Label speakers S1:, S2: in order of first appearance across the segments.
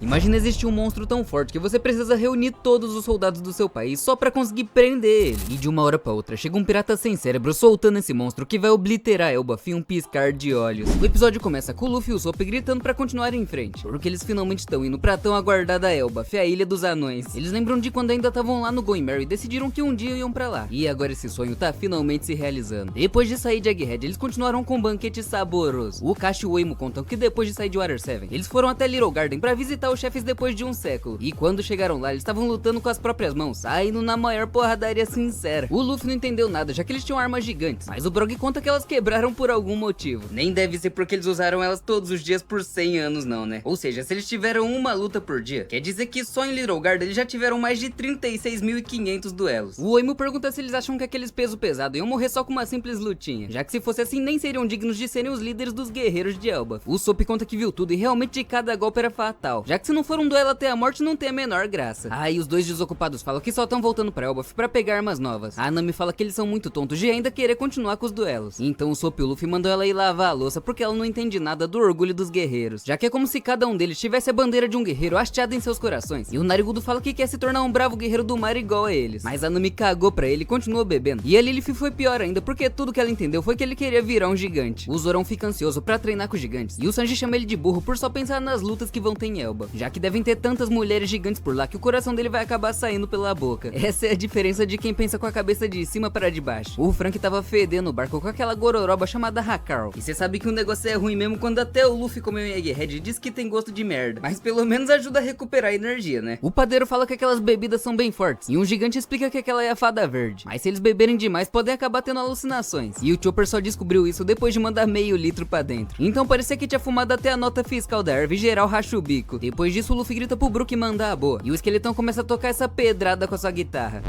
S1: Imagina existir um monstro tão forte que você precisa reunir todos os soldados do seu país só pra conseguir prender ele. E de uma hora pra outra chega um pirata sem cérebro soltando esse monstro que vai obliterar Elbaf em um piscar de olhos. O episódio começa com o Luffy e o Usopp gritando pra continuar em frente, porque eles finalmente estão indo pra tão aguardada Elbaf, a ilha dos anões. Eles lembram de quando ainda estavam lá no Going Merry e decidiram que um dia iam pra lá. E agora esse sonho tá finalmente se realizando. Depois de sair de Egghead, eles continuaram com um banquete saboroso. O Kashi e o Emo contam que depois de sair de Water 7, eles foram até Little Garden pra visitar os chefes depois de um século. E quando chegaram lá, eles estavam lutando com as próprias mãos, saindo na maior porradaria sincera. O Luffy não entendeu nada, já que eles tinham armas gigantes, mas o Brog conta que elas quebraram por algum motivo. Nem deve ser porque eles usaram elas todos os dias por 100 anos não, né? Ou seja, se eles tiveram uma luta por dia, quer dizer que só em Little Garden eles já tiveram mais de 36.500 duelos. O Oimo pergunta se eles acham que aqueles peso pesado iam morrer só com uma simples lutinha, já que se fosse assim nem seriam dignos de serem os líderes dos guerreiros de Elbaf. O Usopp conta que viu tudo e realmente cada golpe era fatal, já que se não for um duelo até a morte não tem a menor graça. Aí os dois desocupados falam que só estão voltando pra Elbaf pra pegar armas novas. A Nami fala que eles são muito tontos de ainda querer continuar com os duelos. Então o Usopp e o Luffy mandou ela ir lavar a louça porque ela não entende nada do orgulho dos guerreiros, já que é como se cada um deles tivesse a bandeira de um guerreiro hasteada em seus corações. E o Narigudo fala que quer se tornar um bravo guerreiro do mar igual a eles, mas a Nami cagou pra ele e continuou bebendo. E a Lilith foi pior ainda, porque tudo que ela entendeu foi que ele queria virar um gigante. O Zorão fica ansioso pra treinar com os gigantes, e o Sanji chama ele de burro por só pensar nas lutas que vão ter em Elbaf, já que devem ter tantas mulheres gigantes por lá que o coração dele vai acabar saindo pela boca. Essa é a diferença de quem pensa com a cabeça de cima para de baixo. O Frank tava fedendo o barco com aquela gororoba chamada Hakaro, e cê sabe que o negócio é ruim mesmo quando até o Luffy comeu em Egghead e diz que tem gosto de merda, mas pelo menos ajuda a recuperar a energia, né? O padeiro fala que aquelas bebidas são bem fortes, e um gigante explica que aquela é a fada verde, mas se eles beberem demais podem acabar tendo alucinações, e o Chopper só descobriu isso depois de mandar meio litro pra dentro. Então parecia que tinha fumado até a nota fiscal da erva e geral racha o bico. Depois disso o Luffy grita pro Brook mandar a boa, e o esqueletão começa a tocar essa pedrada com a sua guitarra.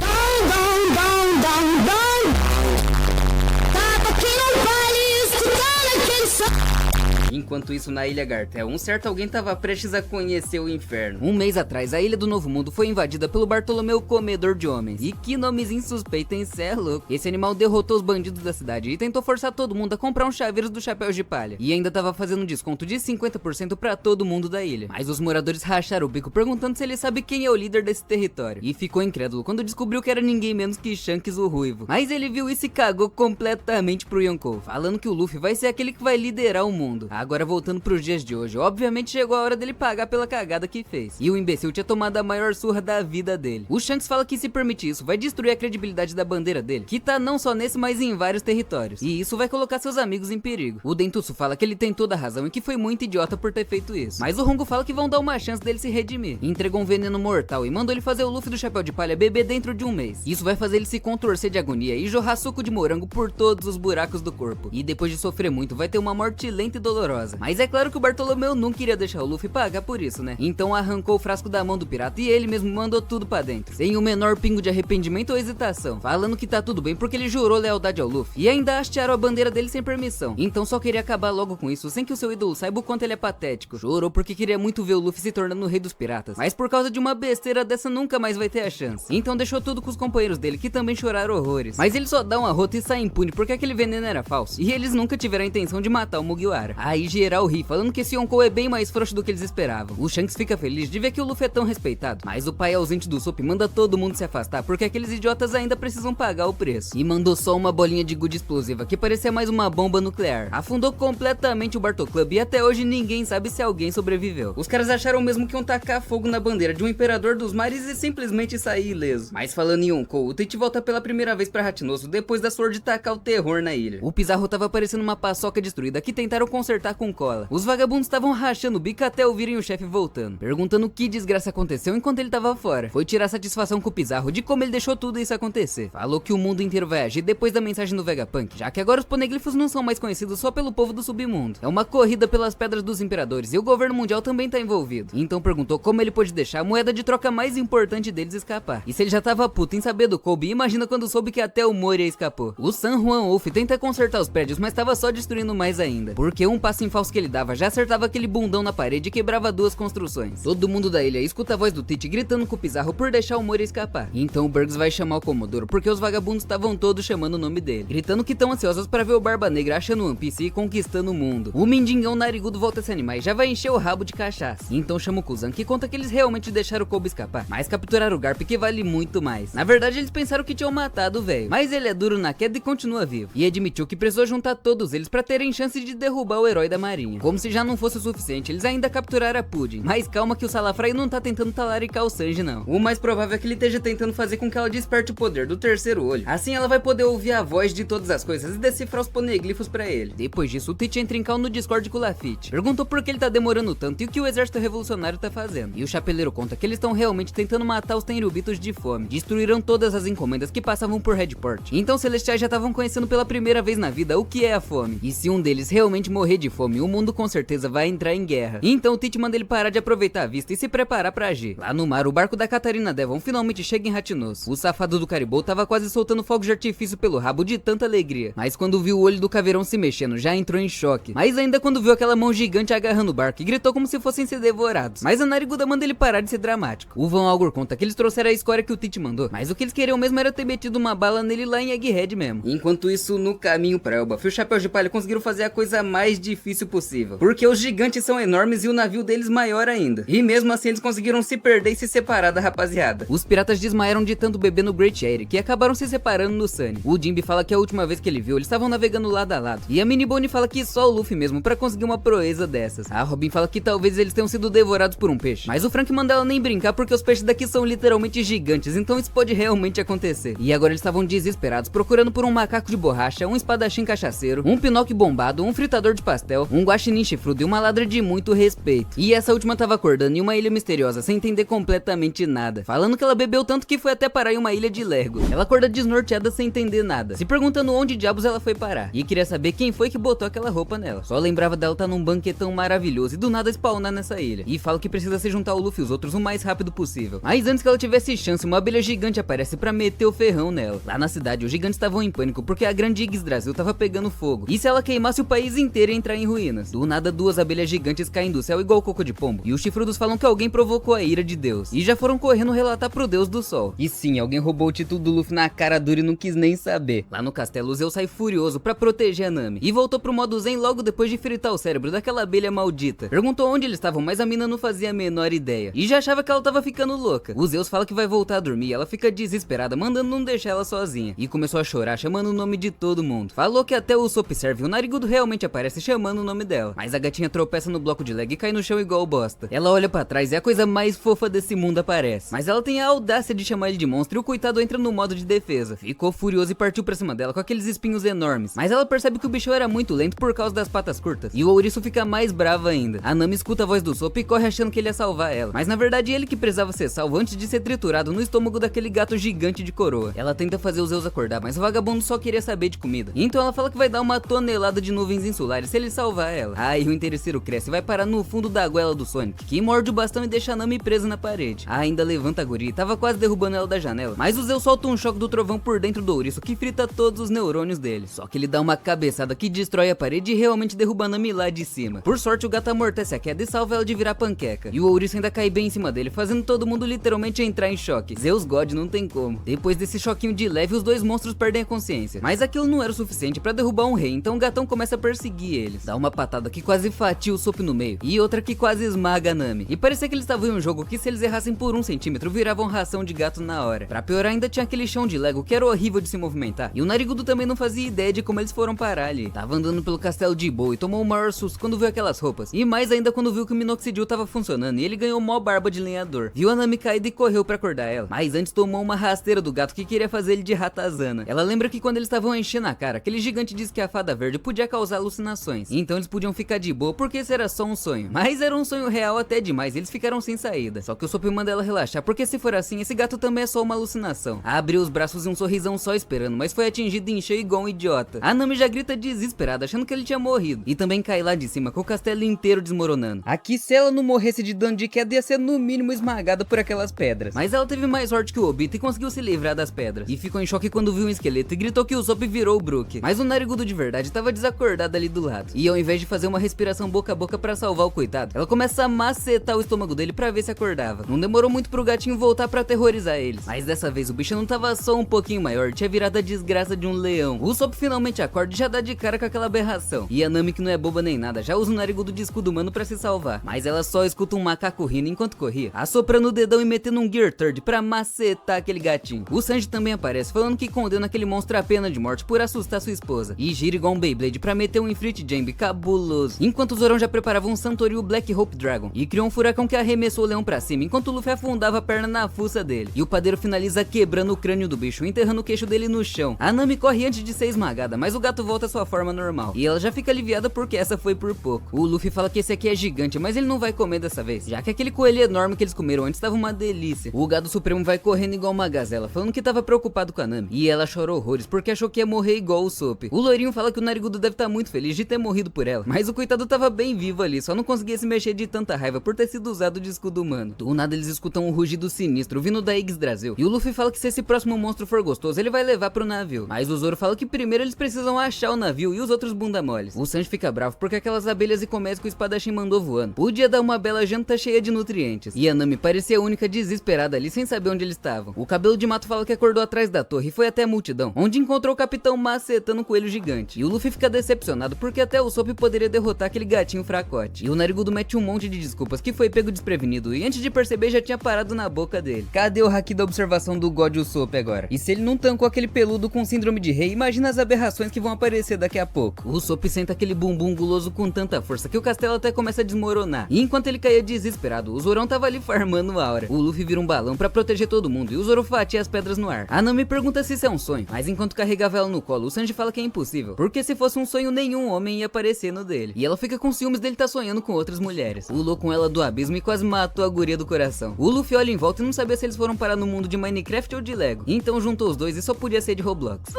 S1: Enquanto isso, na Ilha Gartel, um certo alguém tava prestes a conhecer o inferno. Um mês atrás, a Ilha do Novo Mundo foi invadida pelo Bartolomeu Comedor de Homens. E que nomezinho suspeito, hein? Cê é louco. Esse animal derrotou os bandidos da cidade e tentou forçar todo mundo a comprar uns chaveiros do Chapéu de Palha. E ainda tava fazendo um desconto de 50% pra todo mundo da ilha. Mas os moradores racharam o bico perguntando se ele sabe quem é o líder desse território. E ficou incrédulo quando descobriu que era ninguém menos que Shanks o Ruivo. Mas ele viu isso e cagou completamente pro Yonkou, falando que o Luffy vai ser aquele que vai liderar o mundo. Agora voltando pros dias de hoje, obviamente chegou a hora dele pagar pela cagada que fez. E o imbecil tinha tomado a maior surra da vida dele. O Shanks fala que se permitir isso, vai destruir a credibilidade da bandeira dele, que tá não só nesse, mas em vários territórios. E isso vai colocar seus amigos em perigo. O Dentutsu fala que ele tem toda a razão e que foi muito idiota por ter feito isso. Mas o Hongo fala que vão dar uma chance dele se redimir. E entregou um veneno mortal e mandou ele fazer o Luffy do Chapéu de Palha beber dentro de um mês. Isso vai fazer ele se contorcer de agonia e jorrar suco de morango por todos os buracos do corpo. E depois de sofrer muito, vai ter uma morte lenta e dolorosa. Mas é claro que o Bartolomeu não queria deixar o Luffy pagar por isso, né? Então arrancou o frasco da mão do pirata e ele mesmo mandou tudo pra dentro, sem o menor pingo de arrependimento ou hesitação, falando que tá tudo bem porque ele jurou lealdade ao Luffy. E ainda hastearam a bandeira dele sem permissão. Então só queria acabar logo com isso, sem que o seu ídolo saiba o quanto ele é patético. Chorou porque queria muito ver o Luffy se tornando o rei dos piratas, mas por causa de uma besteira dessa nunca mais vai ter a chance. Então deixou tudo com os companheiros dele, que também choraram horrores. Mas ele só dá uma rota e sai impune porque aquele veneno era falso, e eles nunca tiveram a intenção de matar o Mugiwara. Aí geral ri, falando que esse Yonkou é bem mais frouxo do que eles esperavam. O Shanks fica feliz de ver que o Luffy é tão respeitado, mas o pai ausente do Usopp manda todo mundo se afastar porque aqueles idiotas ainda precisam pagar o preço. E mandou só uma bolinha de gude explosiva que parecia mais uma bomba nuclear. Afundou completamente o Bartol Club e até hoje ninguém sabe se alguém sobreviveu. Os caras acharam mesmo que iam tacar fogo na bandeira de um imperador dos mares e simplesmente sair ileso. Mas falando em Yonkou, o Tite volta pela primeira vez pra Hatinoso depois da Sword tacar o terror na ilha. O Pizarro tava parecendo uma paçoca destruída que tentaram consertar com cola. Os vagabundos estavam rachando o bico até ouvirem o chefe voltando, perguntando o que desgraça aconteceu enquanto ele tava fora. Foi tirar satisfação com o Pizarro de como ele deixou tudo isso acontecer. Falou que o mundo inteiro vai agir depois da mensagem do Vegapunk, já que agora os Poneglyphs não são mais conhecidos só pelo povo do submundo. É uma corrida pelas pedras dos imperadores e o governo mundial também tá envolvido. Então perguntou como ele pôde deixar a moeda de troca mais importante deles escapar. E se ele já tava puto em saber do Kobe, imagina quando soube que até o Moria escapou. O San Juan Wolf tenta consertar os prédios, mas tava só destruindo mais ainda, porque um pássaro passo em falso que ele dava já acertava aquele bundão na parede e quebrava 2 construções. Todo mundo da ilha escuta a voz do Tite gritando com o Pizarro por deixar o Moria escapar. Então o Burgs vai chamar o Comodoro porque os vagabundos estavam todos chamando o nome dele, gritando que tão ansiosos para ver o Barba Negra achando One Piece e conquistando o mundo. O mendigão narigudo volta a se animar e já vai encher o rabo de cachaça. Então chama o Kuzan que conta que eles realmente deixaram o Kobe escapar, mas capturaram o Garp que vale muito mais. Na verdade eles pensaram que tinham matado o velho, mas ele é duro na queda e continua vivo. E admitiu que precisou juntar todos eles para terem chance de derrubar o herói da marinha. Como se já não fosse o suficiente, eles ainda capturaram a Pudding. Mas calma que o Salafray não tá tentando talaricar o Sanji não. O mais provável é que ele esteja tentando fazer com que ela desperte o poder do terceiro olho. Assim ela vai poder ouvir a voz de todas as coisas e decifrar os poneglifos pra ele. Depois disso, o Tite entra em cal no Discord com o Lafitte. Perguntou por que ele tá demorando tanto e o que o exército revolucionário tá fazendo. E o Chapeleiro conta que eles estão realmente tentando matar os Tenryubitos de fome. Destruíram todas as encomendas que passavam por Redport. Então os Celestiais já estavam conhecendo pela primeira vez na vida o que é a fome. E se um deles realmente morrer de fome, o mundo com certeza vai entrar em guerra. Então o Tite manda ele parar de aproveitar a vista e se preparar pra agir. Lá no mar, o barco da Catarina Devon finalmente chega em Ratinoso. O safado do Caribou tava quase soltando fogos de artifício pelo rabo de tanta alegria. Mas quando viu o olho do caveirão se mexendo, já entrou em choque. Mas ainda quando viu aquela mão gigante agarrando o barco e gritou como se fossem ser devorados. Mas a nariguda manda ele parar de ser dramático. O Van Algor conta que eles trouxeram a escória que o Tite mandou, mas o que eles queriam mesmo era ter metido uma bala nele lá em Egghead mesmo. Enquanto isso, no caminho pra Elbaf, o Chapéu de Palha conseguiram fazer a coisa mais difícil possível, porque os gigantes são enormes e o navio deles maior ainda. E mesmo assim eles conseguiram se perder e se separar da rapaziada. Os piratas desmaiaram de tanto beber no Great Eric e acabaram se separando no Sunny. O Jinbe fala que a última vez que ele viu, eles estavam navegando lado a lado. E a Minibone fala que só o Luffy mesmo pra conseguir uma proeza dessas. A Robin fala que talvez eles tenham sido devorados por um peixe. Mas o Frank manda ela nem brincar porque os peixes daqui são literalmente gigantes, então isso pode realmente acontecer. E agora eles estavam desesperados procurando por um macaco de borracha, um espadachim cachaceiro, um Pinóquio bombado, um fritador de pastel, um guaxinim chifrudo e uma ladra de muito respeito. E essa última tava acordando em uma ilha misteriosa sem entender completamente nada, falando que ela bebeu tanto que foi até parar em uma ilha de Lergo. Ela acorda desnorteada sem entender nada, se perguntando onde diabos ela foi parar, e queria saber quem foi que botou aquela roupa nela. Só lembrava dela estar num banquetão maravilhoso e do nada spawnar nessa ilha. E fala que precisa se juntar ao Luffy e os outros o mais rápido possível. Mas antes que ela tivesse chance, uma abelha gigante aparece pra meter o ferrão nela. Lá na cidade, os gigantes estavam em pânico porque a grande Yggdrasil tava pegando fogo. E se ela queimasse, o país inteiro ia entrar em ruínas. Do nada, 2 abelhas gigantes caem do céu igual coco de pombo. E os chifrudos falam que alguém provocou a ira de Deus. E já foram correndo relatar pro Deus do Sol. E sim, alguém roubou o título do Luffy na cara dura e não quis nem saber. Lá no castelo, o Zeus sai furioso pra proteger a Nami. E voltou pro modo zen logo depois de fritar o cérebro daquela abelha maldita. Perguntou onde eles estavam, mas a mina não fazia a menor ideia. E já achava que ela tava ficando louca. O Zeus fala que vai voltar a dormir. Ela fica desesperada, mandando não deixar ela sozinha. E começou a chorar, chamando o nome de todo mundo. Falou que até o Usopp serve. O narigudo realmente aparece chamando o nome dela. Mas a gatinha tropeça no bloco de leg e cai no chão igual bosta. Ela olha pra trás e a coisa mais fofa desse mundo aparece. Mas ela tem a audácia de chamar ele de monstro e o coitado entra no modo de defesa. Ficou furioso e partiu pra cima dela com aqueles espinhos enormes. Mas ela percebe que o bicho era muito lento por causa das patas curtas. E o ouriço fica mais bravo ainda. A Nami escuta a voz do Usopp e corre achando que ele ia salvar ela. Mas na verdade ele que precisava ser salvo antes de ser triturado no estômago daquele gato gigante de coroa. Ela tenta fazer os Zeus acordar, mas o vagabundo só queria saber de comida. Então ela fala que vai dar uma tonelada de nuvens insulares se ele salvar ela. Aí o interesseiro cresce e vai parar no fundo da goela do Sonic, que morde o bastão e deixa a Nami presa na parede. Ainda levanta a guria e tava quase derrubando ela da janela, mas o Zeus solta um choque do trovão por dentro do ouriço que frita todos os neurônios dele. Só que ele dá uma cabeçada que destrói a parede e realmente derruba a Nami lá de cima. Por sorte o gato amortece a queda e salva ela de virar panqueca. E o ouriço ainda cai bem em cima dele, fazendo todo mundo literalmente entrar em choque. Zeus God não tem como. Depois desse choquinho de leve, os 2 monstros perdem a consciência. Mas aquilo não era o suficiente pra derrubar um rei, então o gatão começa a perseguir eles. Dá uma patada que quase fatia o Usopp no meio, e outra que quase esmaga a Nami. E parecia que eles estavam em um jogo que se eles errassem por 1 centímetro, viravam ração de gato na hora. Pra piorar, ainda tinha aquele chão de Lego que era horrível de se movimentar. E o narigudo também não fazia ideia de como eles foram parar ali. Tava andando pelo castelo de boa e tomou o maior susto quando viu aquelas roupas. E mais ainda quando viu que o minoxidil tava funcionando e ele ganhou mó barba de lenhador. Viu a Nami caída e correu pra acordar ela. Mas antes tomou uma rasteira do gato que queria fazer ele de ratazana. Ela lembra que quando eles estavam enchendo a cara, aquele gigante disse que a fada verde podia causar alucinações. Então eles podiam ficar de boa porque esse era só um sonho. Mas era um sonho real até demais, eles ficaram sem saída. Só que o Usopp manda ela relaxar, porque se for assim, esse gato também é só uma alucinação. Abriu os braços e um sorrisão só esperando, mas foi atingido em cheio igual um idiota. A Nami já grita desesperada, achando que ele tinha morrido. E também cai lá de cima, com o castelo inteiro desmoronando. Aqui, se ela não morresse de dano de queda, ia ser no mínimo esmagada por aquelas pedras. Mas ela teve mais sorte que o Obito e conseguiu se livrar das pedras. E ficou em choque quando viu um esqueleto e gritou que o Usopp virou o Brook. Mas o narigudo de verdade tava desacordado ali do lado. E ao invés de fazer uma respiração boca a boca pra salvar o coitado, ela começa a macetar o estômago dele pra ver se acordava. Não demorou muito pro gatinho voltar pra aterrorizar eles, mas dessa vez o bicho não tava só um pouquinho maior, tinha virado a desgraça de um leão. O Usopp finalmente acorda e já dá de cara com aquela aberração. E a Nami, que não é boba nem nada, já usa o narigudo de escudo humano pra se salvar, mas ela só escuta um macaco rindo enquanto corria, assoprando o dedão e metendo um Gear Third pra macetar aquele gatinho. O Sanji também aparece, falando que condena aquele monstro à pena de morte por assustar sua esposa, e gira igual um Beyblade pra meter um Ifrit Jambe cabuloso, enquanto o Zorão já preparava um Santoryu Black Hope Dragon e criou um furacão que arremessou o leão pra cima, enquanto o Luffy afundava a perna na fuça dele, e o padeiro finaliza quebrando o crânio do bicho, enterrando o queixo dele no chão. A Nami corre antes de ser esmagada, mas o gato volta à sua forma normal, e ela já fica aliviada porque essa foi por pouco. O Luffy fala que esse aqui é gigante, mas ele não vai comer dessa vez, já que aquele coelho enorme que eles comeram antes tava uma delícia. O Gado Supremo vai correndo igual uma gazela, falando que tava preocupado com a Nami, e ela chorou horrores porque achou que ia morrer igual o Usopp. O loirinho fala que o narigudo deve estar muito feliz de ter morrido por ela, mas o coitado tava bem vivo ali, só não conseguia se mexer de tanta raiva por ter sido usado de escudo humano. Do nada eles escutam um rugido sinistro vindo da Yggdrasil, e o Luffy fala que se esse próximo monstro for gostoso, ele vai levar pro navio, mas o Zoro fala que primeiro eles precisam achar o navio e os outros bunda moles. O Sanji fica bravo porque aquelas abelhas e comércio que o espadachim mandou voando podia dar uma bela janta cheia de nutrientes, e a Nami parecia a única desesperada ali sem saber onde eles estavam. O cabelo de mato fala que acordou atrás da torre e foi até a multidão, onde encontrou o capitão macetando um coelho gigante, e o Luffy fica decepcionado porque até o Usopp poderia derrotar aquele gatinho fracote, e o narigudo mete um monte de desculpas que foi pego desprevenido, e antes de perceber já tinha parado na boca dele. Cadê o haki da observação do God Usopp agora? E se ele não tancou aquele peludo com síndrome de rei, imagina as aberrações que vão aparecer daqui a pouco. O Usopp senta aquele bumbum guloso com tanta força que o castelo até começa a desmoronar, e enquanto ele caía desesperado, o Zorão tava ali farmando aura. O Luffy vira um balão pra proteger todo mundo, e o Zoro fatia as pedras no ar. A Nami pergunta se isso é um sonho, mas enquanto carregava ela no colo, o Sanji fala que é impossível, porque se fosse um sonho nenhum homem ia aparecer no dele, e ela fica com ciúmes dele tá sonhando com outras mulheres. Pulou com ela do abismo e quase matou a guria do coração. O Luffy olha em volta e não sabia se eles foram parar no mundo de Minecraft ou de Lego, então juntou os dois e só podia ser de Roblox.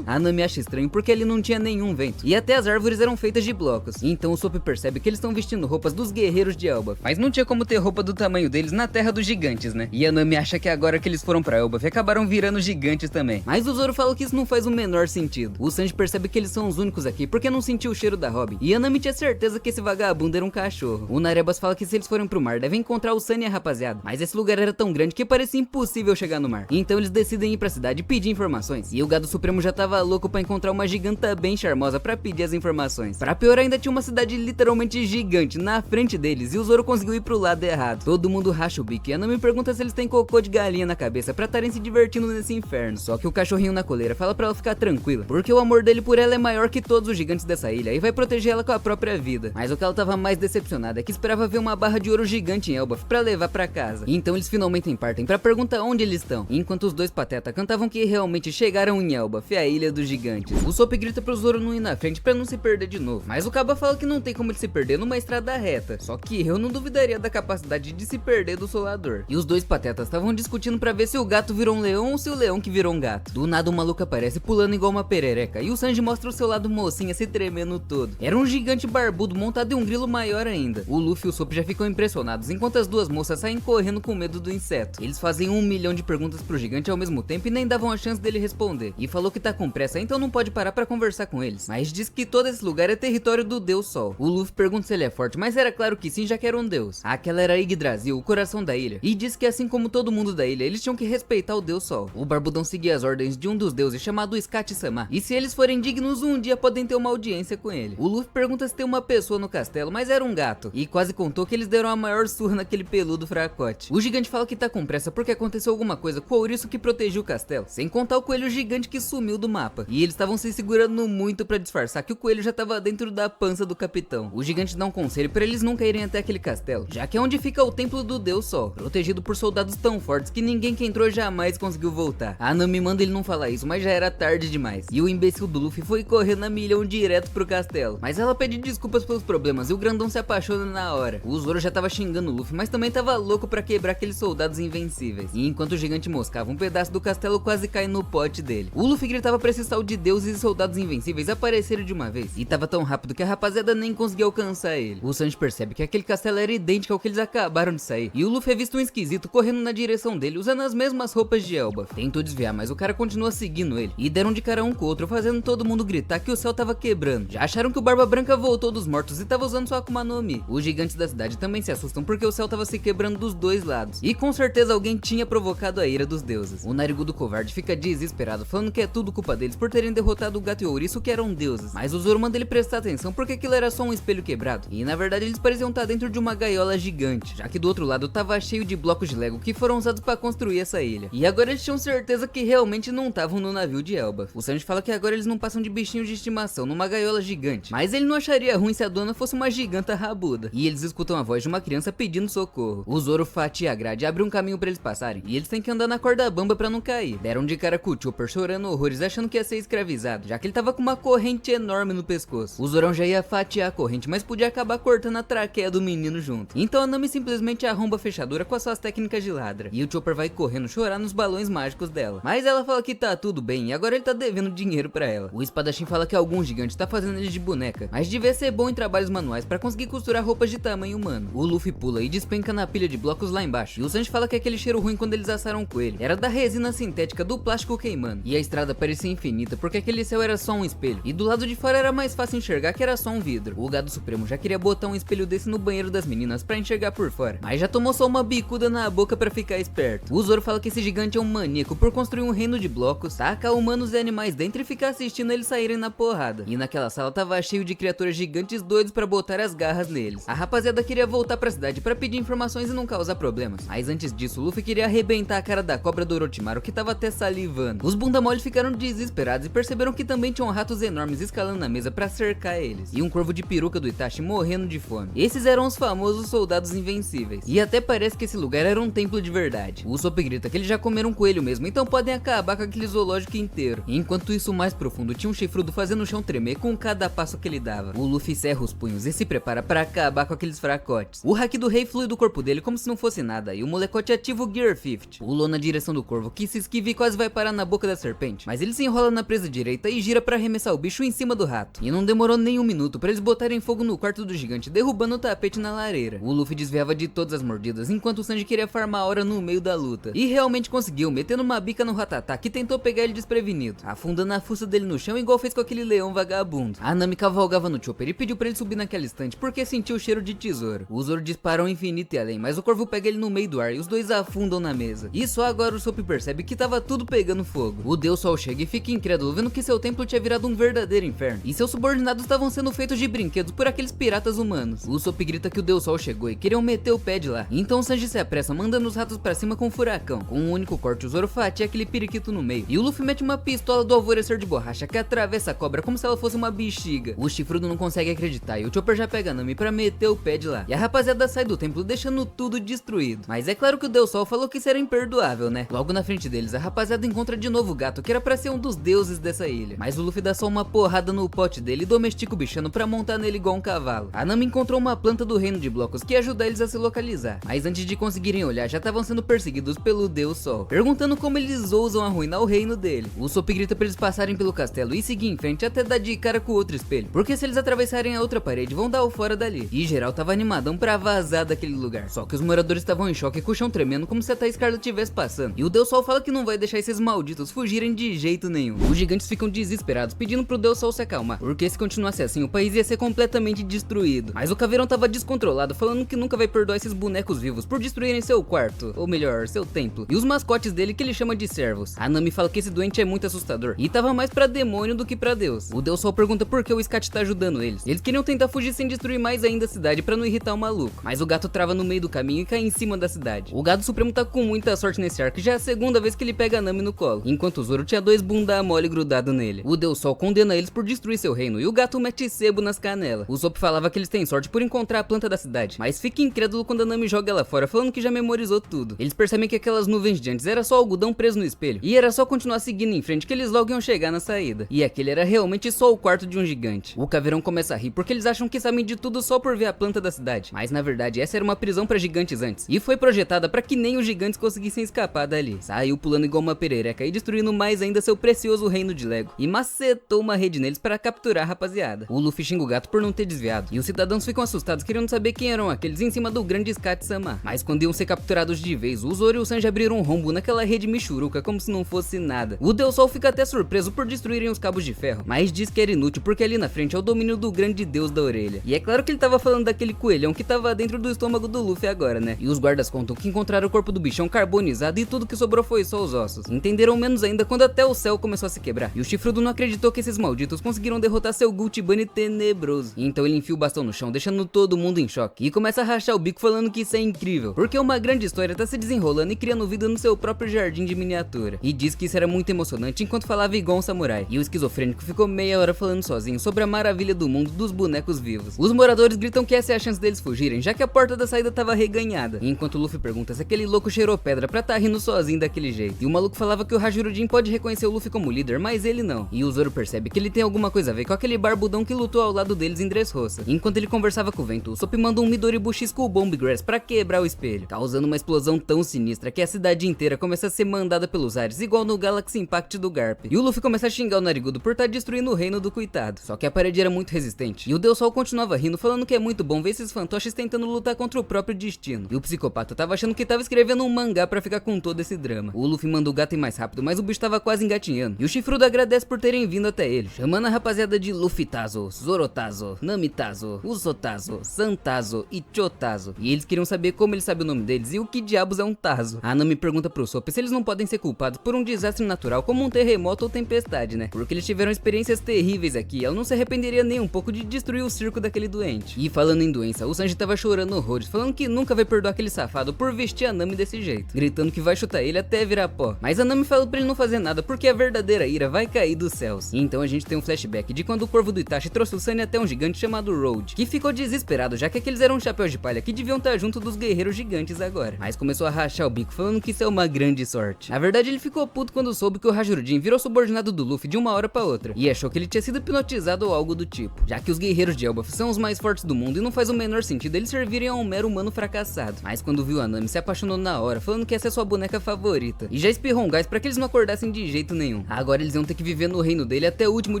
S1: A Nami acha estranho porque ali não tinha nenhum vento, e até as árvores eram feitas de blocos, então o Usopp percebe que eles estão vestindo roupas dos guerreiros de Elbaf, mas não tinha como ter roupa do tamanho deles na terra dos gigantes, né? E a Nami acha que agora que eles foram pra Elbaf acabaram virando gigantes também, mas o Zoro fala que isso não faz o menor sentido. O Sanji percebe que eles são os únicos aqui porque não sentiu o cheiro da Robin, e a Nami tinha certeza que esse vagabundo era um cachorro. O Narebas fala que se eles forem pro mar devem encontrar o Sunny e a rapaziada, mas esse lugar era tão grande que parecia impossível chegar no mar, então eles decidem ir pra cidade e pedir informações, e o Gado Supremo já tava louco pra encontrar uma giganta bem charmosa pra pedir as informações. Pra piorar, ainda tinha uma cidade literalmente gigante na frente deles, e o Zoro conseguiu ir pro lado errado. Todo mundo racha o bico, e a Nami pergunta se eles têm cocô de galinha na cabeça pra estarem se divertindo nesse inferno, só que o cachorrinho na coleira fala pra ela ficar tranquila, porque o amor dele por ela é maior que todos os gigantes dessa ilha, e vai proteger ela com a própria vida. Mas o que ela tava mais decepcionada é que esperava ver uma barra de ouro gigante em Elbaf pra levar pra casa. Então eles finalmente partem pra perguntar onde eles estão, enquanto os dois patetas cantavam que realmente chegaram em Elbaf, a ilha dos gigantes. O Usopp grita pro Zoro não ir na frente pra não se perder de novo, mas o Kaba fala que não tem como ele se perder numa estrada reta, só que eu não duvidaria da capacidade de se perder do Solador. E os dois patetas estavam discutindo pra ver se o gato virou um leão ou se o leão que virou um gato. Do nada o maluco aparece pulando igual uma perereca, e o Sanji mostra o seu lado mocinha se tremendo todo. Era um gigante barbudo montado em um grilo maior ainda. O Luffy e o Usopp já ficam impressionados, enquanto as duas moças saem correndo com medo do inseto. Eles fazem 1 milhão de perguntas pro gigante ao mesmo tempo e nem davam a chance dele responder. E falou que tá com pressa, então não pode parar pra conversar com eles, mas diz que todo esse lugar é território do Deus Sol. O Luffy pergunta se ele é forte, mas era claro que sim, já que era um deus. Aquela era Yggdrasil, o coração da ilha, e diz que assim como todo mundo da ilha, eles tinham que respeitar o Deus Sol. O barbudão seguia as ordens de um dos deuses chamado Scat-sama, e se eles forem dignos, um dia podem ter uma audiência com ele. O Luffy pergunta se tem uma pessoa no castelo, mas era um gato, e quase contou que eles deram a maior surra naquele peludo fracote. O gigante fala que tá com pressa porque aconteceu alguma coisa com o ouriço que protegeu o castelo, sem contar o coelho gigante que sumiu do mapa, e eles estavam se segurando muito pra disfarçar que o coelho já tava dentro da pança do capitão. O gigante dá um conselho pra eles nunca irem até aquele castelo, já que é onde fica o templo do Deus Sol, protegido por soldados tão fortes que ninguém que entrou jamais conseguiu voltar. A Nami manda ele não falar isso, mas já era tarde demais, e o imbecil do Luffy foi correndo a milhão direto pro castelo, mas ela pede desculpas pelos problemas e o grandão se apaixona na hora. O Zoro já tava xingando o Luffy, mas também tava louco pra quebrar aqueles soldados invencíveis, e enquanto o gigante moscava, um pedaço do castelo quase cai no pote dele. O Luffy gritava pra esse tal de deuses e soldados invencíveis aparecerem de uma vez, e tava tão rápido que a rapaziada nem conseguia alcançar ele. O Sanji percebe que aquele castelo era idêntico ao que eles acabaram de sair, e o Luffy é visto um esquisito correndo na direção dele usando as mesmas roupas de Elbaf. Tentou desviar, mas o cara continua seguindo ele, e deram de cara um com o outro, fazendo todo mundo gritar que o céu tava quebrando. Já acharam que o Barba Branca voltou dos mortos e tava usando sua Akuma no Mi. Os gigantes da cidade também se assustam porque o céu tava se quebrando dos dois lados. E com certeza alguém tinha provocado a ira dos deuses. O Narigudo covarde fica desesperado, falando que é tudo culpa deles por terem derrotado o gato e o ouriço, que eram deuses. Mas o Zoro manda ele prestar atenção porque aquilo era só um espelho quebrado. E na verdade eles pareciam estar dentro de uma gaiola gigante, já que do outro lado tava cheio de blocos de Lego que foram usados para construir essa ilha. E agora eles tinham certeza que realmente não estavam no navio de Elbaf. O Sanji fala que agora eles não passam de bichinhos de estimação numa gaiola gigante, mas ele não acharia ruim se a dona fosse uma giganta rabuda. E eles escutam a voz de uma criança pedindo socorro. O Zoro fatia a grade e abre um caminho para eles passarem, e eles têm que andar na corda bamba para não cair. Deram de cara com o Chopper chorando horrores, achando que ia ser escravizado, já que ele tava com uma corrente enorme no pescoço. O Zorão já ia fatiar a corrente, mas podia acabar cortando a traqueia do menino junto. Então a Nami simplesmente arromba a fechadura com as suas técnicas de ladra, e o Chopper vai correndo chorar nos balões mágicos dela. Mas ela fala que tá tudo bem e agora ele tá devendo dinheiro pra ela. O espadachim fala que algum gigante tá fazendo ele de boneca, mas devia ser bom em trabalhos manuais pra conseguir costurar roupas de tamanho humano. O Luffy pula e despenca na pilha de blocos lá embaixo, e o Sanji fala que aquele cheiro ruim quando eles assaram o coelho era da resina sintética do plástico queimando. E a estrada parecia infinita porque aquele céu era só um espelho, e do lado de fora era mais fácil enxergar que era só um vidro. O Gado Supremo já queria botar um espelho desse no banheiro das meninas pra enxergar por fora, mas já tomou só uma bicuda na boca pra ficar esperto. O Zoro fala que esse gigante é um maníaco por construir um reino de blocos, tacar humanos e animais dentro e ficar assistindo eles saírem na porrada. E naquela sala tava cheio de criaturas gigantes doidos pra botar as garras neles. A rapaziada queria voltar pra cidade pra pedir informações e não causar problemas, mas antes disso o Luffy queria arrebentar a cara da cobra do Orochimaru, que tava até salivando. Os bunda mole ficaram desesperados e perceberam que também tinham ratos enormes escalando na mesa pra cercar eles, e um corvo de peruca do Itachi morrendo de fome. Esses eram os famosos soldados invencíveis, e até parece que esse lugar era um templo de verdade. O Usopp grita que eles já comeram um coelho mesmo, então podem acabar com aquele zoológico inteiro. Enquanto isso, mais profundo, tinha um chifrudo fazendo o chão tremer com cada passo que ele dava. O Luffy cerra os punhos e se prepara pra acabar com aqueles fracotes. O haki do rei flui do corpo dele como se não fosse nada, e o molecote ativa o Gear 50. Pulou na direção do corvo, que se esquiva e quase vai parar na boca da serpente, mas ele se enrola na presa direita e gira pra arremessar o bicho em cima do rato. E não demorou nem um minuto pra eles botarem fogo no quarto do gigante, derrubando o tapete na lareira. O Luffy desviava de todas as mordidas, enquanto o Sanji queria farmar a hora no meio da luta. E realmente conseguiu, metendo uma bica no Ratatá, que tentou pegar ele desprevenido, afundando a fuça dele no chão igual fez com aquele leão vagabundo. A Nami cavalgava no Chopper e pediu pra ele subir naquela estante porque sentiu o cheiro de tesouro. O Zoro dispara ao infinito e além, mas o corvo pega ele no meio do ar e os dois afundam na mesa. E só agora o Usopp percebe que tava tudo pegando fogo. O Deus Sol chega e fica incrédulo, vendo que seu templo tinha virado um verdadeiro inferno, e seus subordinados estavam sendo feitos de brinquedos por aqueles piratas humanos. O Usopp grita que o Deus Sol chegou e queriam meter o pé de lá. Então o Sanji se apressa, mandando os ratos pra cima com um furacão. Com um único corte, o Zoro fatia aquele periquito no meio, e o Luffy mete uma pistola do alvorecer de borracha que atravessa a cobra como se ela fosse uma bexiga. O chifrudo não consegue acreditar e o Chopper já pega a Nami pra meter o pé de lá. E a rapaziada sai do templo deixando tudo destruído. Mas é claro que o Deus Sol falou que isso era imperdoável, né? Logo na frente deles, a rapaziada encontra de novo o gato, que era pra ser um dos deuses dessa ilha. Mas o Luffy dá só uma porrada no pote dele e domestica o bichano pra montar nele igual um cavalo. A Nami encontrou uma planta do reino de blocos que ia ajudar eles a se localizar. Mas antes de conseguirem olhar, já estavam sendo perseguidos pelo Deus Sol, perguntando como eles ousam arruinar o reino dele. O Usopp grita pra eles passarem pelo castelo e seguir em frente até dar de cara com o outro espelho, porque se eles atravessarem a outra parede, vão dar o fora dali. E geral tava animadão pra vazar daquele lugar. Só que os moradores estavam em choque com o chão tremendo como se a Thaís Carla estivesse passando. E o Deus Sol fala que não vai deixar esses malditos fugirem de jeito nenhum. Os gigantes ficam desesperados, pedindo pro Deus Sol se acalmar, porque se continuasse assim, o país ia ser completamente destruído. Mas o Caveirão tava descontrolado, falando que nunca vai perdoar esses bonecos vivos por destruírem seu quarto, ou melhor, seu templo, e os mascotes dele que ele chama de servos. A Nami fala que esse doente é muito assustador, e tava mais pra demônio do que pra Deus. O Deus Sol pergunta por que o Scat tá ajudando eles. Eles queriam tentar fugir sem destruir mais ainda a cidade pra não irritar o maluco, mas o gato trava no meio do caminho e cai em cima da cidade. O Gado Supremo tá com muita sorte nesse arco, já é a segunda vez que ele pega a Nami no colo, enquanto o Zoro tinha dois bunda mole grudado nele. O Deus Sol condena eles por destruir seu reino, e o gato mete sebo nas canelas. O Usopp falava que eles têm sorte por encontrar a planta da cidade, mas fica incrédulo quando a Nami joga ela fora, falando que já memorizou tudo. Eles percebem que aquelas nuvens de antes era só algodão preso no espelho, e era só continuar seguindo em frente que eles logo iam chegar na saída. E aquele era realmente só o quarto de um gigante. O Caveirão começa a rir porque eles acham que sabem de tudo só por ver a planta da cidade, mas na verdade essa era uma prisão pra gigantes antes, e foi projetada pra que nem os gigantes conseguissem escapar dali. Saiu pulando igual uma perereca e destruindo mais ainda seu precioso reino de Lego, e macetou uma rede neles para capturar a rapaziada. O Luffy xinga o gato por não ter desviado, e os cidadãos ficam assustados querendo saber quem eram aqueles em cima do grande Scat-sama. Mas quando iam ser capturados de vez, o Zoro e o Sanji abriram um rombo naquela rede michuruca como se não fosse nada. O Deus Sol fica até surpreso por destruírem os cabos de ferro, mas diz que era inútil porque porque ali na frente é o domínio do grande deus da orelha. E é claro que ele tava falando daquele coelhão que tava dentro do estômago do Luffy agora, né? E os guardas contam que encontraram o corpo do bichão carbonizado e tudo que sobrou foi só os ossos. Entenderam menos ainda quando até o céu começou a se quebrar. E o chifrudo não acreditou que esses malditos conseguiram derrotar seu Gucci Bunny tenebroso. E então ele enfia o bastão no chão, deixando todo mundo em choque. E começa a rachar o bico falando que isso é incrível, porque uma grande história tá se desenrolando e criando vida no seu próprio jardim de miniatura. E diz que isso era muito emocionante enquanto falava igual um samurai. E o esquizofrênico ficou meia hora falando sozinho sobre a maravilha do mundo dos bonecos vivos. Os moradores gritam que essa é a chance deles fugirem, já que a porta da saída tava reganhada. E enquanto o Luffy pergunta se aquele louco cheirou pedra pra tá rindo sozinho daquele jeito. E o maluco falava que o Hajirudin pode reconhecer o Luffy como líder, mas ele não. E o Zoro percebe que ele tem alguma coisa a ver com aquele barbudão que lutou ao lado deles em Dressrosa. Enquanto ele conversava com o vento, o Sop mandou um Midori Bushi Skull Bomb Grass pra quebrar o espelho, causando uma explosão tão sinistra que a cidade inteira começa a ser mandada pelos ares, igual no Galaxy Impact do Garp. E o Luffy começa a xingar o Narigudo por estar destruindo o reino do coitado. Só que a parede era muito resistente, e o Deus Sol continuava rindo, falando que é muito bom ver esses fantoches tentando lutar contra o próprio destino. E o psicopata tava achando que tava escrevendo um mangá pra ficar com todo esse drama. O Luffy manda o gato ir mais rápido, mas o bicho tava quase engatinhando. E o chifrudo agradece por terem vindo até ele, chamando a rapaziada de Luffy-tazo, Zoro-tazo, Nami-tazo, Uso-tazo, San-tazo e Cho-tazo. E eles queriam saber como ele sabe o nome deles e o que diabos é um tazo. A Nami pergunta pro Sop se eles não podem ser culpados por um desastre natural como um terremoto ou tempestade, né? Porque eles tiveram experiências terríveis aqui, ela não se arrependeria nem um pouco de destruir o circo daquele doente. E falando em doença, o Sanji tava chorando horrores, falando que nunca vai perdoar aquele safado por vestir a Nami desse jeito, gritando que vai chutar ele até virar pó. Mas a Nami falou pra ele não fazer nada porque a verdadeira ira vai cair dos céus. E então a gente tem um flashback de quando o corvo do Itachi trouxe o Sunny até um gigante chamado Road, que ficou desesperado já que aqueles eram chapéus de palha que deviam estar junto dos guerreiros gigantes agora. Mas começou a rachar o bico falando que isso é uma grande sorte. Na verdade ele ficou puto quando soube que o Hajirudin virou subordinado do Luffy de uma hora pra outra, e achou que ele tinha sido hipnotizado ou algo do tipo, já que os guerreiros de Elbaf são os mais fortes do mundo e não faz o menor sentido eles servirem a um mero humano fracassado. Mas quando viu a Nami se apaixonou na hora, falando que essa é sua boneca favorita, e já espirrou um gás pra que eles não acordassem de jeito nenhum. Agora eles iam ter que viver no reino dele até o último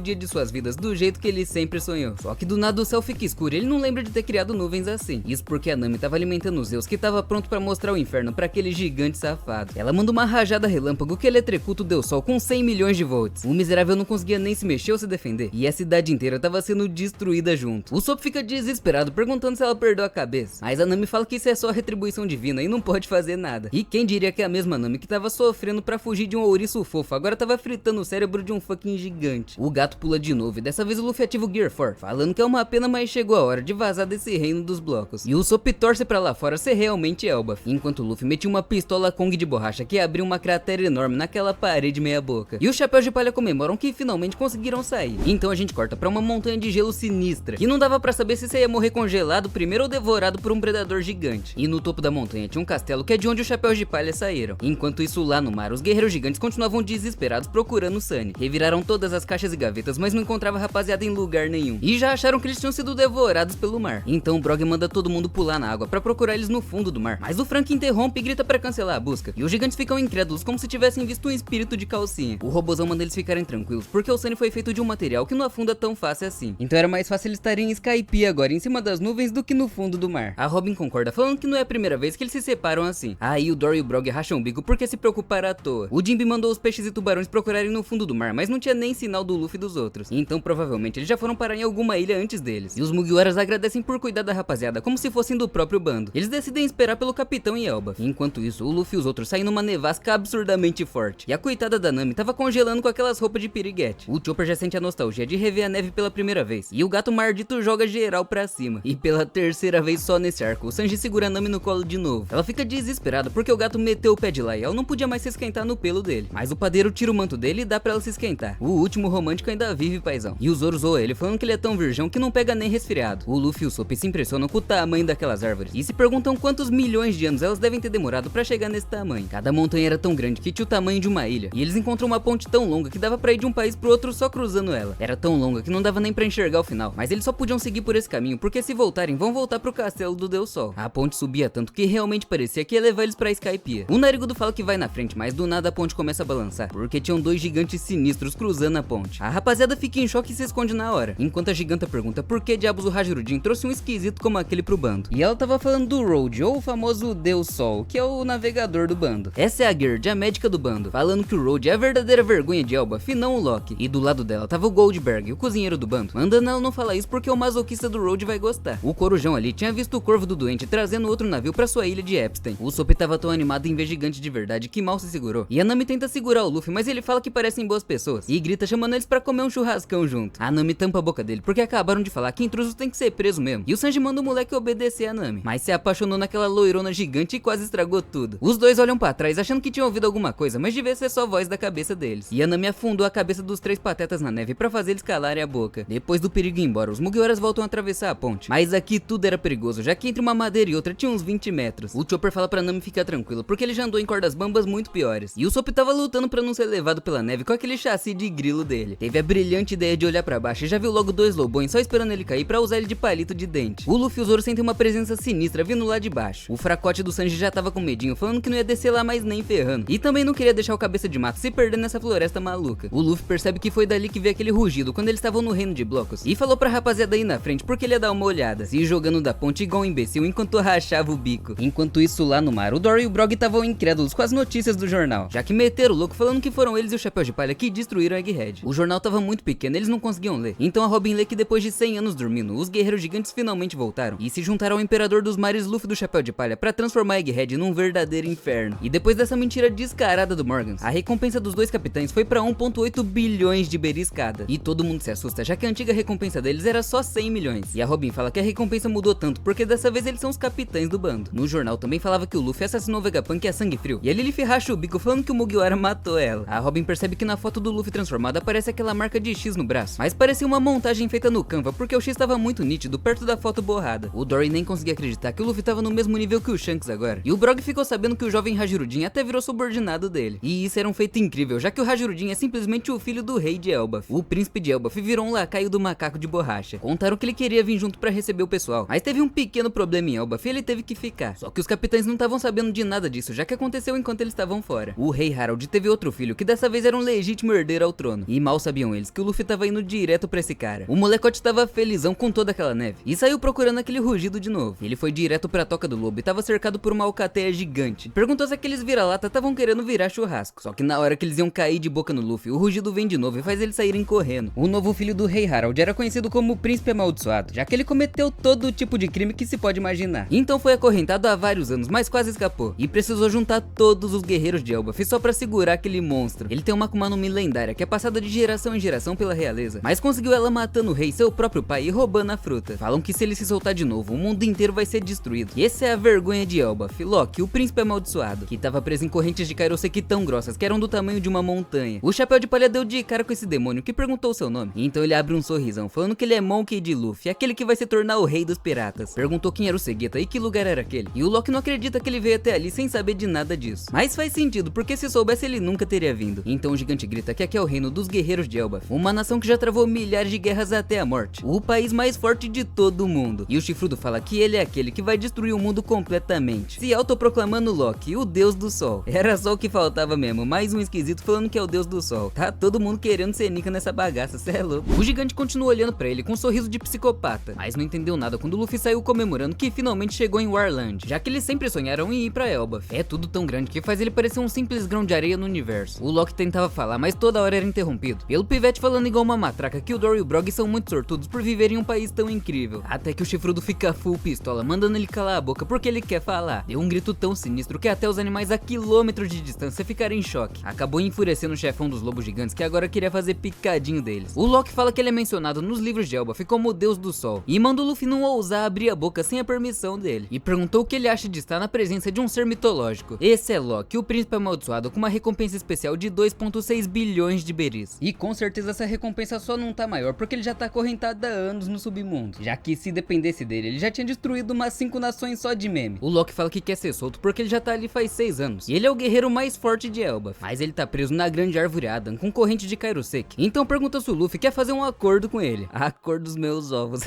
S1: dia de suas vidas do jeito que ele sempre sonhou. Só que do nada o céu fica escuro e ele não lembra de ter criado nuvens assim. Isso porque a Nami tava alimentando os Zeus, que tava pronto pra mostrar o inferno pra aquele gigante safado. Ela manda uma rajada relâmpago que eletrocuta o Deus Sol com 100 milhões de volts. O miserável não conseguia nem se mexer ou se defender, e a cidade inteira tava sendo destruída junto. O Sop fica desesperado perguntando se ela perdeu a cabeça, mas a Nami fala que isso é só retribuição divina e não pode fazer nada. E quem diria que é a mesma Nami que tava sofrendo pra fugir de um ouriço fofo agora tava fritando o cérebro de um fucking gigante. O gato pula de novo e dessa vez o Luffy ativa o Gear 4, falando que é uma pena, mas chegou a hora de vazar desse reino dos blocos. E o Sop torce pra lá fora ser realmente Elbaf, enquanto o Luffy metia uma pistola Kong de borracha que abriu uma cratera enorme naquela parede meia boca. E os chapéus de palha comemoram que finalmente conseguiram sair. Então a gente corta pra uma montanha de gelo sinistra, que não dava pra saber se você ia morrer congelado primeiro ou devorado por um predador gigante. E no topo da montanha tinha um castelo que é de onde os chapéus de palha saíram. Enquanto isso lá no mar, os guerreiros gigantes continuavam desesperados procurando o Sunny. Reviraram todas as caixas e gavetas, mas não encontrava a rapaziada em lugar nenhum. E já acharam que eles tinham sido devorados pelo mar. Então o Brog manda todo mundo pular na água pra procurar eles no fundo do mar. Mas o Frank interrompe e grita pra cancelar a busca. E os gigantes ficam incrédulos como se tivessem visto um espírito de calcinha. O robozão manda eles ficarem tranquilos, porque o Sunny foi feito de um material que não afunda tão fácil assim. Então era mais fácil eles estarem em Skypiea agora em cima das nuvens do que no fundo do mar. A Robin concorda, falando que não é a primeira vez que eles se separam assim. Aí o Dory e o Brog racham o bico porque se preocuparam à toa. O Jinbe mandou os peixes e tubarões procurarem no fundo do mar, mas não tinha nem sinal do Luffy e dos outros. Então provavelmente eles já foram parar em alguma ilha antes deles. E os Mugiwaras agradecem por cuidar da rapaziada como se fossem do próprio bando. Eles decidem esperar pelo capitão em Elbaf. Enquanto isso, o Luffy e os outros saem numa nevasca absurdamente forte. E a coitada da Nami tava congelando com aquelas roupas de piriguete. O Chopper já sente a nostalgia de rever a neve pela primeira vez. E o gato mardito joga geral pra cima. E pela terceira vez só nesse arco, o Sanji segura a Nami no colo de novo. Ela fica desesperada porque o gato meteu o pé de lá e ela não podia mais se esquentar no pelo dele. Mas o padeiro tira o manto dele e dá pra ela se esquentar. O último romântico ainda vive, paizão. E o Zoro zoa ele falando que ele é tão virgão que não pega nem resfriado. O Luffy e o Sop se impressionam com o tamanho daquelas árvores e se perguntam quantos milhões de anos elas devem ter demorado pra chegar nesse tamanho. Cada montanha era tão grande que tinha o tamanho de uma ilha. E eles encontram uma ponte tão longa que dava pra ir de um país pro outro só cruzando ela. Era tão longa que não dava nem pra enxergar o final, mas eles só podiam seguir por esse caminho porque se voltarem vão voltar pro castelo do Deus Sol. A ponte subia tanto que realmente parecia que ia levar eles pra Skypiea. O Narigudo fala que vai na frente, mas do nada a ponte começa a balançar, porque tinham dois gigantes sinistros cruzando a ponte. A rapaziada fica em choque e se esconde na hora, enquanto a giganta pergunta por que diabos o Hajirudin trouxe um esquisito como aquele pro bando. E ela tava falando do Road, ou o famoso Deus Sol, que é o navegador do bando. Essa é a Gerd, a médica do bando, falando que o Road é a verdadeira vergonha de Elbaf e não o Loki. E do lado dela tava o Goldberg, Bog, o cozinheiro do bando, mandando ela não falar isso porque o masoquista do Road vai gostar. O corujão ali tinha visto o corvo do doente trazendo outro navio pra sua ilha de Epstein. O Sop tava tão animado em ver gigante de verdade que mal se segurou. E a Nami tenta segurar o Luffy, mas ele fala que parecem boas pessoas e grita chamando eles pra comer um churrascão junto. A Nami tampa a boca dele porque acabaram de falar que intrusos tem que ser preso mesmo. E o Sanji manda o moleque obedecer a Nami, mas se apaixonou naquela loirona gigante e quase estragou tudo. Os dois olham pra trás achando que tinham ouvido alguma coisa, mas devia ser só voz da cabeça deles. E a Nami afundou a cabeça dos três patetas na neve pra fazer eles calarem a boca. Depois do perigo ir embora, os Mugiwaras voltam a atravessar a ponte, mas aqui tudo era perigoso, já que entre uma madeira e outra tinha uns 20 metros. O Chopper fala pra Nami ficar tranquilo, porque ele já andou em cordas bambas muito piores. E o Sop tava lutando pra não ser levado pela neve com aquele chassi de grilo dele. Teve a brilhante ideia de olhar pra baixo e já viu logo dois lobões só esperando ele cair pra usar ele de palito de dente. O Luffy e o Zoro sentem uma presença sinistra vindo lá de baixo. O fracote do Sanji já tava com medinho, falando que não ia descer lá mais nem ferrando. E também não queria deixar o cabeça de mato se perder nessa floresta maluca. O Luffy percebe que foi dali que veio aquele rugido quando eles estavam no reino de blocos. E falou pra rapaziada aí na frente porque ele ia dar uma olhada, se jogando da ponte igual um imbecil enquanto rachava o bico. Enquanto isso lá no mar, o Dory e o Brog estavam incrédulos com as notícias do jornal, já que meteram o louco falando que foram eles e o Chapéu de Palha que destruíram Egghead. O jornal tava muito pequeno, eles não conseguiam ler. Então a Robin lê que depois de 100 anos dormindo, os guerreiros gigantes finalmente voltaram e se juntaram ao Imperador dos Mares Luffy do Chapéu de Palha pra transformar Egghead num verdadeiro inferno. E depois dessa mentira descarada do Morgans, a recompensa dos dois capitães foi pra 1,8 bilhões de beris cada. E todo mundo se assusta, já que a antiga recompensa deles era só 100 milhões. E a Robin fala que a recompensa mudou tanto porque dessa vez eles são os capitães do bando. No jornal também falava que o Luffy assassinou o Vegapunk a sangue frio, e a Lily racha o bico falando que o Mugiwara matou ela. A Robin percebe que na foto do Luffy transformado aparece aquela marca de X no braço, mas parecia uma montagem feita no Canva porque o X estava muito nítido perto da foto borrada. O Dory nem conseguia acreditar que o Luffy tava no mesmo nível que o Shanks agora. E o Brog ficou sabendo que o jovem Hajirudin até virou subordinado dele. E isso era um feito incrível, já que o Hajirudin é simplesmente o filho do rei de Elbaf. O príncipe de Elbaf virou um lacaio do macaco de borracha. Contaram que ele queria vir junto pra receber o pessoal, mas teve um pequeno problema em Elbaf e ele teve que ficar. Só que os capitães não estavam sabendo de nada disso, já que aconteceu enquanto eles estavam fora. O rei Harold teve outro filho, que dessa vez era um legítimo herdeiro ao trono. E mal sabiam eles que o Luffy tava indo direto pra esse cara. O molecote tava felizão com toda aquela neve e saiu procurando aquele rugido de novo. Ele foi direto pra toca do lobo e tava cercado por uma alcateia gigante. Perguntou se aqueles vira-lata estavam querendo virar churrasco. Só que na hora que eles iam cair de boca no Luffy, o rugido vem de novo e faz eles saírem correndo. O novo filho do rei Harold era conhecido como o Príncipe Amaldiçoado, já que ele cometeu todo tipo de crime que se pode imaginar. Então foi acorrentado há vários anos, mas quase escapou. E precisou juntar todos os guerreiros de Elbaf só pra segurar aquele monstro. Ele tem uma Akuma no Mi lendária que é passada de geração em geração pela realeza, mas conseguiu ela matando o rei, seu próprio pai, e roubando a fruta. Falam que se ele se soltar de novo, o mundo inteiro vai ser destruído. E essa é a vergonha de Elbaf, Loki, o príncipe amaldiçoado, que tava preso em correntes de Kairoseki tão grossas que eram do tamanho de uma montanha. O Chapéu de Palha deu de cara com esse demônio que perguntou seu nome. Então ele abre um sorrisão, falando que ele é Monkey D. Luffy, aquele que vai se tornar o rei dos piratas. Perguntou quem era o Segeta e que lugar era aquele. E o Loki não acredita que ele veio até ali sem saber de nada disso. Mas faz sentido, porque se soubesse ele nunca teria vindo. Então o gigante grita que aqui é o reino dos guerreiros de Elbaf, uma nação que já travou milhares de guerras até a morte, o país mais forte de todo o mundo. E o Chifrudo fala que ele é aquele que vai destruir o mundo completamente, se autoproclamando Loki, o deus do sol. Era só o que faltava mesmo, mais um esquisito falando que é o deus do sol. Tá todo mundo querendo ser nica nessa bagaça, cê é louco. O gigante continua olhando pra ele com um sorriso de psicopata, mas não entendeu nada quando o Luffy saiu comemorando que finalmente chegou em Warland, já que eles sempre sonharam em ir pra Elbaf. É tudo tão grande que faz ele parecer um simples grão de areia no universo. O Loki tentava falar, mas toda hora era interrompido pelo pivete falando igual uma matraca que o Dory e o Brog são muito sortudos por viverem em um país tão incrível. Até que o Chifrudo fica full pistola, mandando ele calar a boca porque ele quer falar. Deu um grito tão sinistro que até os animais a quilômetros de distância ficaram em choque. Acabou enfurecendo o chefão dos lobos gigantes, que agora queria fazer picadinho deles. O Loki fala que ele é mencionado nos livros de Elbaf como o deus do sol, e manda o Luffy não ousar abrir a boca sem a permissão dele, e perguntou o que ele acha de estar na presença de um ser mitológico. Esse é Loki, o príncipe amaldiçoado, com uma recompensa especial de 2,6 bilhões de beris. E com certeza essa recompensa só não tá maior porque ele já tá acorrentado há anos no submundo, já que se dependesse dele, ele já tinha destruído umas 5 nações só de meme. O Loki fala que quer ser solto porque ele já tá ali faz 6 anos, e ele é o guerreiro mais forte de Elbaf, mas ele tá preso na grande árvore Adam, com corrente de Kairoseki. Então pergunta se o Luffy quer fazer um acordo com ele. A cor dos meus ovos.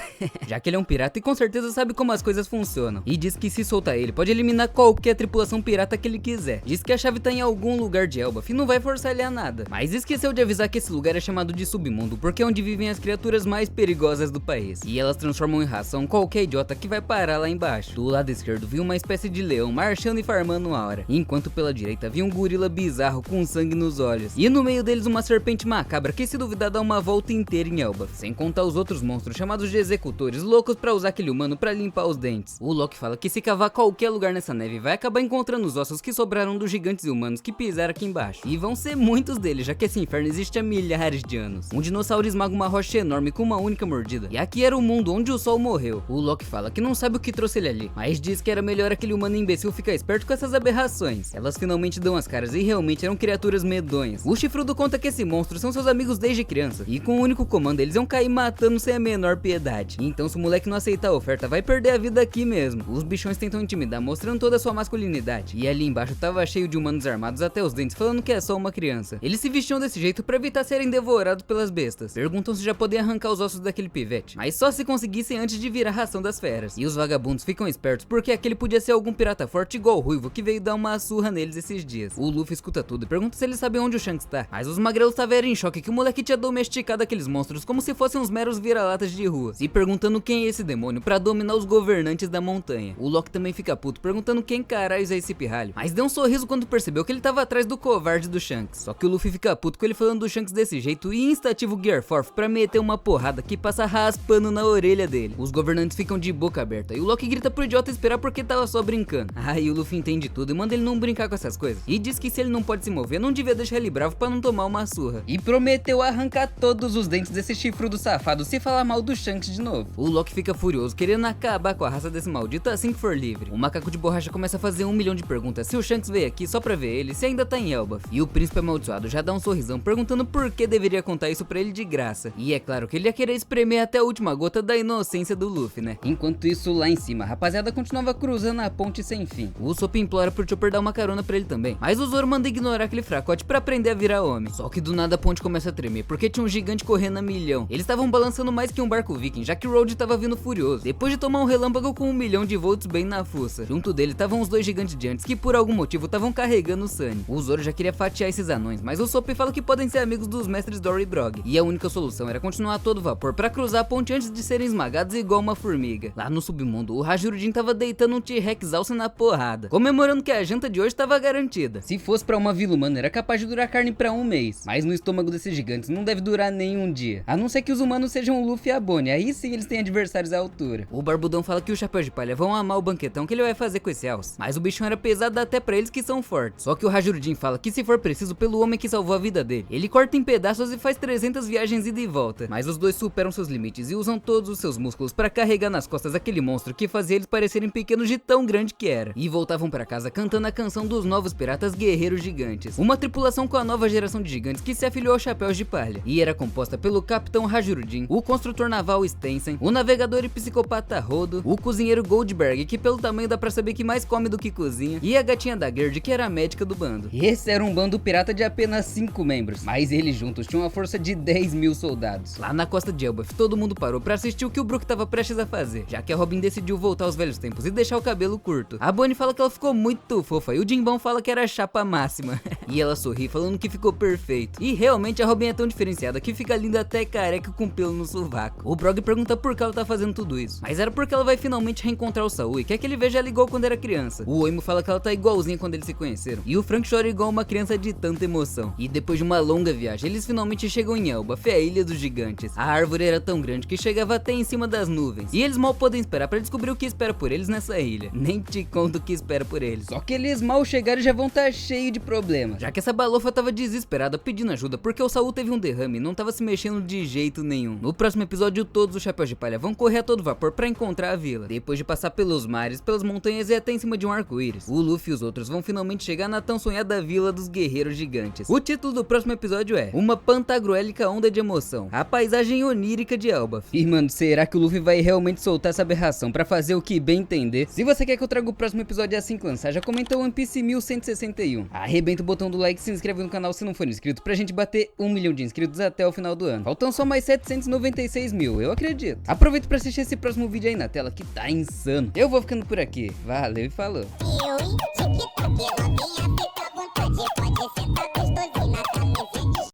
S1: Já que ele é um pirata e com certeza sabe como as coisas funcionam, e diz que se soltar ele, pode eliminar qualquer tripulação pirata que ele quiser. Diz que a chave tá em algum lugar de Elbaf e não vai forçar ele a nada, mas esqueceu de avisar que esse lugar é chamado de submundo porque é onde vivem as criaturas mais perigosas do país, e elas transformam em ração qualquer idiota que vai parar lá embaixo. Do lado esquerdo viu uma espécie de leão marchando e farmando a hora, enquanto pela direita viu um gorila bizarro com sangue nos olhos, e no meio deles uma serpente macabra que se duvidar dá uma volta volta inteira em Elbaf, sem contar os outros monstros chamados de executores, loucos pra usar aquele humano pra limpar os dentes. O Loki fala que se cavar qualquer lugar nessa neve vai acabar encontrando os ossos que sobraram dos gigantes e humanos que pisaram aqui embaixo. E vão ser muitos deles, já que esse inferno existe há milhares de anos. Um dinossauro esmaga uma rocha enorme com uma única mordida. E aqui era o mundo onde o sol morreu. O Loki fala que não sabe o que trouxe ele ali, mas diz que era melhor aquele humano imbecil ficar esperto com essas aberrações. Elas finalmente dão as caras e realmente eram criaturas medonhas. O Chifrudo conta que esses monstros são seus amigos desde criança, e com o único comando eles iam cair matando sem a menor piedade. Então se o moleque não aceitar a oferta, vai perder a vida aqui mesmo. Os bichões tentam intimidar, mostrando toda a sua masculinidade. E ali embaixo tava cheio de humanos armados até os dentes, falando que é só uma criança. Eles se vestiam desse jeito pra evitar serem devorados pelas bestas. Perguntam se já podem arrancar os ossos daquele pivete, mas só se conseguissem antes de virar ração das feras. E os vagabundos ficam espertos, porque aquele podia ser algum pirata forte igual o Ruivo, que veio dar uma surra neles esses dias. O Luffy escuta tudo e pergunta se eles sabem onde o Shanks tá, mas os magrelos estavam em choque que o moleque tinha domesticado aqueles monstros como se fossem uns meros vira-latas de rua, se perguntando quem é esse demônio pra dominar os governantes da montanha. O Loki também fica puto, perguntando quem caralho é esse pirralho, mas deu um sorriso quando percebeu que ele tava atrás do covarde do Shanks. Só que o Luffy fica puto com ele falando do Shanks desse jeito e instativa o Gear Force pra meter uma porrada que passa raspando na orelha dele. Os governantes ficam de boca aberta e o Loki grita pro idiota esperar porque tava só brincando. Aí o Luffy entende tudo e manda ele não brincar com essas coisas, e diz que se ele não pode se mover, não devia deixar ele bravo pra não tomar uma surra. E prometeu arrancar todos os dentes desse chifrudo safado se falar mal do Shanks de novo. O Loki fica furioso, querendo acabar com a raça desse maldito assim que for livre. O macaco de borracha começa a fazer 1 milhão de perguntas se o Shanks veio aqui só pra ver ele, se ainda tá em Elbaf. E o príncipe amaldiçoado já dá um sorrisão, perguntando por que deveria contar isso pra ele de graça. E é claro que ele ia querer espremer até a última gota da inocência do Luffy, né? Enquanto isso, lá em cima, a rapaziada continuava cruzando a ponte sem fim. O Usopp implora pro Chopper dar uma carona pra ele também, mas o Zoro manda ignorar aquele fracote pra aprender a virar homem. Só que do nada a ponte começa a tremer, porque tinha um gigante correndo a milhão. Eles estavam balançando mais que um barco viking, já que o Road tava vindo furioso, depois de tomar um relâmpago com 1 milhão de volts bem na fuça. Junto dele estavam os dois gigantes de antes, que por algum motivo estavam carregando o Sunny. O Zoro já queria fatiar esses anões, mas o Usopp fala que podem ser amigos dos mestres Dory e Brog, e a única solução era continuar a todo vapor pra cruzar a ponte antes de serem esmagados igual uma formiga. Lá no submundo, o Hajurudin tava deitando um T-Rex alce na porrada, comemorando que a janta de hoje tava garantida. Se fosse pra uma vila humana, era capaz de durar carne pra 1 mês, mas no estômago desses gigantes não deve durar nem um dia, a não ser que os humanos sejam o Luffy e a Bonnie, aí sim eles têm adversários à altura. O Barbudão fala que o Chapéu de Palha vão amar o banquetão que ele vai fazer com esse alce, mas o bichão era pesado até pra eles que são fortes. Só que o Hajurudin fala que se for preciso pelo homem que salvou a vida dele, ele corta em pedaços e faz 300 viagens ida e volta, mas os dois superam seus limites e usam todos os seus músculos pra carregar nas costas aquele monstro que fazia eles parecerem pequenos de tão grande que era, e voltavam pra casa cantando a canção dos novos piratas guerreiros gigantes, uma tripulação com a nova geração de gigantes que se afiliou aos Chapéus de Palha, e era composta pelo Capitão Hajurudin, o construtor naval Stensen, o navegador e psicopata Rodo, o cozinheiro Goldberg, que pelo tamanho dá pra saber que mais come do que cozinha, e a gatinha da Gerd, que era a médica do bando. Esse era um bando pirata de apenas 5 membros, mas eles juntos tinham uma força de 10.000 soldados. Lá na costa de Elbaf, todo mundo parou pra assistir o que o Brook tava prestes a fazer, já que a Robin decidiu voltar aos velhos tempos e deixar o cabelo curto. A Bonnie fala que ela ficou muito fofa e o Jimbão fala que era a chapa máxima. E ela sorri falando que ficou perfeito. E realmente a Robin é tão diferenciada que fica linda até careca com pelo no sovaco. O Brog pergunta por que ela tá fazendo tudo isso, mas era porque ela vai finalmente reencontrar o Saul e quer que ele veja ela igual quando era criança. O Oimo fala que ela tá igualzinha quando eles se conheceram, e o Frank chora igual uma criança de tanta emoção. E depois de uma longa viagem, eles finalmente chegam em Elbaf, a ilha dos gigantes. A árvore era tão grande que chegava até em cima das nuvens, e eles mal podem esperar pra descobrir o que espera por eles nessa ilha. Nem te conto o que espera por eles. Só que eles mal chegaram e já vão estar cheio de problemas, já que essa balofa tava desesperada pedindo ajuda porque o Saul teve um derrame e não tava se mexendo de jeito nenhum. No próximo episódio, todos os Chapéus de Palha vão correr a todo vapor pra encontrar a vila, depois de passar pelos mares, pelas montanhas e até em cima de um arco-íris. O Luffy e os outros vão finalmente chegar na tão sonhada vila dos guerreiros gigantes. O título do próximo episódio é Uma Pantagruélica Onda de Emoção, a paisagem onírica de Elbaf. E mano, será que o Luffy vai realmente soltar essa aberração pra fazer o que bem entender? Se você quer que eu traga o próximo episódio assim que lançar, já comenta o One Piece 1161. Arrebenta o botão do like e se inscreve no canal se não for inscrito pra gente bater 1 milhão de inscritos até o final do ano. Faltam só mais 796 mil, eu acredito. Aproveita pra assistir esse próximo vídeo aí na tela que tá insano. Eu vou ficando por aqui. Valeu e falou.